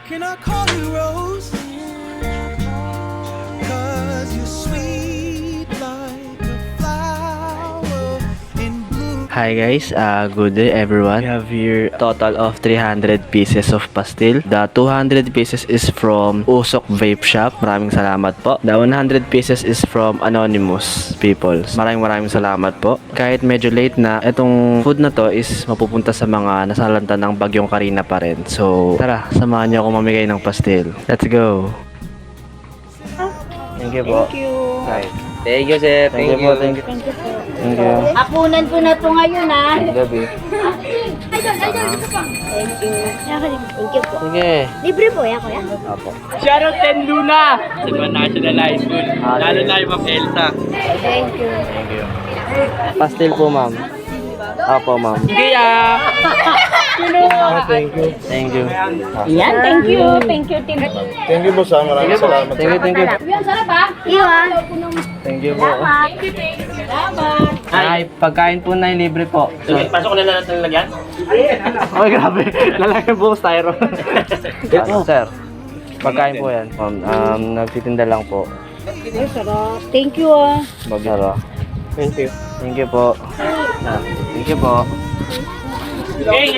Can I call you Rose? 'Cause you're sweet like a flower in bloom. Hi guys, good day everyone. We have here total of 300 pieces of pastil. The 200 pieces is from Usok Vape Shop. Maraming salamat po. The 100 pieces is from Anonymous People. Maraming salamat po. Kahit medyo late na, itong food na to is mapupunta sa mga nasalanta ng Bagyong Karina pa rin. So, tara, samahan niyo ako mamigay ng pastil. Let's go! Thank you po. Thank you. Right. Thank you, sir. Thank you po, thank you. Thank you po. Thank you. Hapunan ko na po ngayon, ha? Gabi. Thank you. Thank you po. Sige. Libre po, ya, kuya? Apo. Shoutout Ten Luna sa mga National High School. Lalo na yung Ma'am Elsa. Thank you. Thank you. Pastil po, ma'am. Apo, ma'am. Sige, ah. Thank you. Thank you. Yan, thank you. Thank you, Tim. Thank you po sa maraming salamat. Thank you, thank you. Yan, sarap, ha? Iwan. Thank you po. Salamat. Salamat. Ay, pagkain po na libre po. Sige, pasok ko na lang natin lagyan. Ay, grabe. Lalaki po styro. Sir, pagkain po yan. Nagtitinda lang po. Ay, sarap. Thank you, ah. Magsara. Thank you. Thank you po. Thank you po. Okay,